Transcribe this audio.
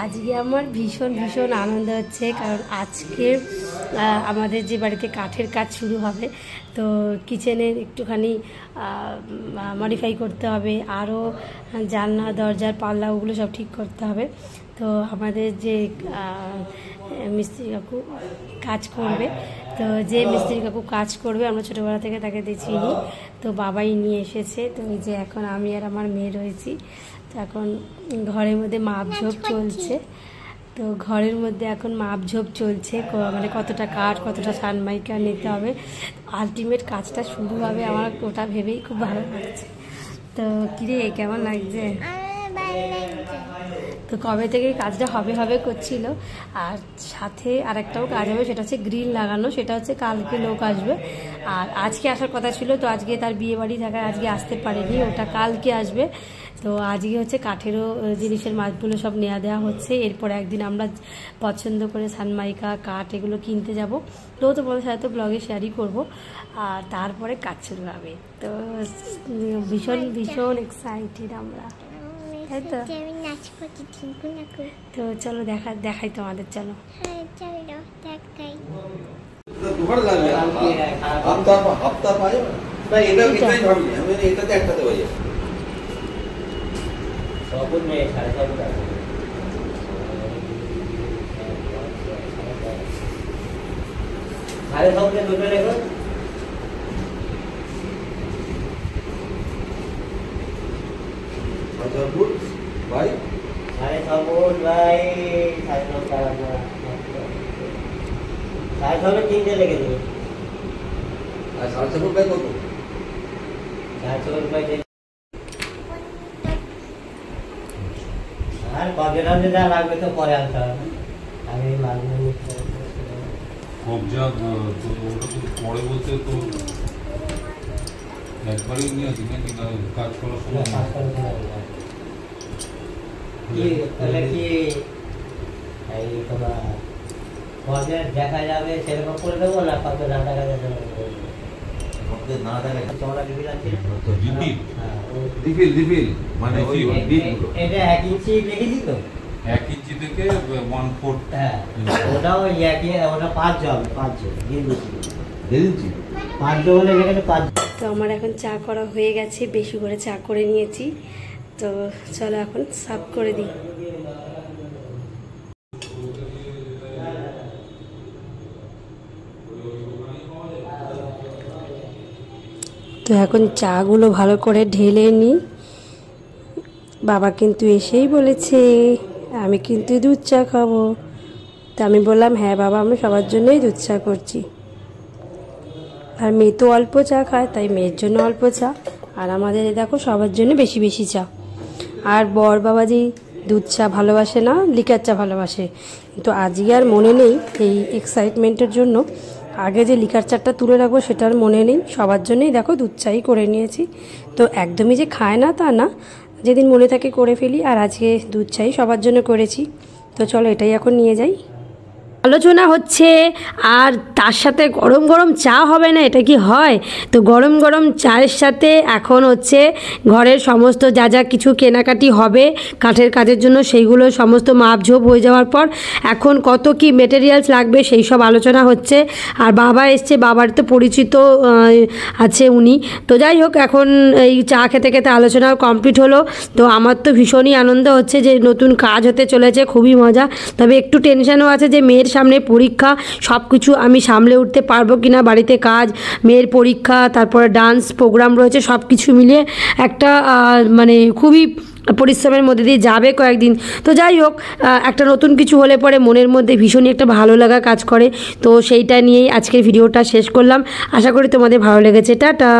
আজকে আমার ভীষণ ভীষণ আনন্দ হচ্ছে, কারণ আজকে আমাদের যে বাড়িতে কাঠের কাজ শুরু হবে, তো কিচেনের একটুখানি মডিফাই করতে হবে, আরও জানলা দরজার পাল্লা ওগুলো সব ঠিক করতে হবে। তো আমাদের যে মিস্ত্রি কাকু কাজ করবে, তো যে মিস্ত্রি কাকু কাজ করবে আমরা ছোটোবেলা থেকে তাকে চিনি, তো বাবাই নিয়ে এসেছে। তো এই যে এখন আমি আর আমার মেয়ে রয়েছি, তো এখন ঘরের মধ্যে মাপঝোপ চলছে। তো ঘরের মধ্যে এখন মাপঝোপ চলছে, মানে কতটা কাঠ কতটা সানমাইকা নিতে হবে, আলটিমেট কাজটা শুরু হবে। আমার ওটা ভেবেই খুব ভালো লাগছে। তো কিরে কেমন লাগছে? তো কবে থেকে কাজটা হবে হবে করছিল, আর সাথে আরেকটাও কাজ হবে, সেটা হচ্ছে গ্রিল লাগানো। সেটা হচ্ছে কালকে লোক আসবে, আর আজকে আসার কথা ছিল, তো আজকে তার বিয়ে বাড়ি থাকায় আজকে আসতে পারেনি, ওটা কালকে আসবে। তো আজকে হচ্ছে কাঠেরও জিনিসের মাছগুলো সব নেওয়া দেওয়া হচ্ছে। এরপর একদিন আমরা পছন্দ করে সানমাইকা কাঠ এগুলো কিনতে যাব, তো তোমাদের সাথে তো ব্লগে শেয়ারই করবো। আর তারপরে কাজ শুরু হবে। তো ভীষণ ভীষণ এক্সাইটেড আমরা, তাই তো? তো চলো দেখাই তোমাদের, চলো। भाई 6:30 फुट भाई 6:30 किनते लेके दो 6:30 फुट भाई कत 400 रुपए दे আর কতটা যা লাগবে তো পরে আনতে হবে, আমি মালগুলো কবজা তো ওটা তো পরে বলতে তো একবারই নিয়ে আসি নাকি কাজ করার সময় দেখা যাবে সেরকম করে দেবো না, কত না টাকা এটা 1 ইঞ্চি লিখেছি তো, 1 ইঞ্চি থেকে 1 ফুট। হ্যাঁ ওটাও একই, ওটা 5 জল 5 জল 1 ইঞ্চি 5 জল হলে এখানে 5। তো আমার এখন চা করা হয়ে গেছে, বেশি করে চা করে নিয়েছি। তো চলো এখন সার্ভ করে দিই। তো এখন চাগুলো ভালো করে ঢেলে নিই। বাবা কিন্তু এসেই বলেছে আমি কিন্তু দুধ চা খাবো, তো আমি বললাম হ্যাঁ বাবা, আমি সবার জন্যই দুধ চা করছি। আর মেয়ে তো অল্প চা খায়, তাই মেয়ের জন্য অল্প চা, আর আমাদের দেখো সবার জন্য বেশি বেশি চা। আর বর বাবাজি দুধ চা ভালোবাসে না, লিকার চা ভালোবাসে। তো আজকে আর মনে নেই এই এক্সাইটমেন্টের জন্য, আগে যে লিকার চাটা তুলে রাখবো সেটার মনে নেই, সবার জন্যই দেখো দুধ চাই করে নিয়েছি। তো একদমই যে খায় না তা না, যেদিন মনে থাকে করে ফেলি, আর আজকে দুধ চাই সবার জন্য করেছি। তো চলো এটাই এখন নিয়ে যাই। আলোচনা হচ্ছে, আর তার সাথে গরম গরম চা হবে না, এটা কি হয়? তো গরম গরম চায়ের সাথে এখন হচ্ছে ঘরের সমস্ত যা যা কিছু কেনাকাটি হবে কাঠের কাজের জন্য, সেইগুলো সমস্ত মাপঝোপ হয়ে যাওয়ার পর এখন কত কি মেটেরিয়ালস লাগবে সেই সব আলোচনা হচ্ছে। আর বাবা এসছে, বাবার তো পরিচিত আছে উনি। তো যাই হোক, এখন এই চা খেতে খেতে আলোচনা কমপ্লিট হলো। তো আমার তো ভীষণই আনন্দ হচ্ছে যে নতুন কাজ হতে চলেছে, খুবই মজা। তবে একটু টেনশনও আছে যে মেয়ের সামনে পরীক্ষা, সব কিছু আমি সামলে উঠতে পারবো কিনা, বাড়িতে কাজ, মেয়ের পরীক্ষা, তারপরে ডান্স প্রোগ্রাম রয়েছে, সব কিছু মিলিয়ে একটা মানে খুবই পরিশ্রমের মধ্যে দিয়ে যাবে কয়েকদিন। তো যাই হোক, একটা নতুন কিছু হলে পরে মনের মধ্যে ভীষণই একটা ভালো লাগা কাজ করে। তো সেইটা নিয়েই আজকের ভিডিওটা শেষ করলাম, আশা করি তোমাদের ভালো লেগেছে। টাটা।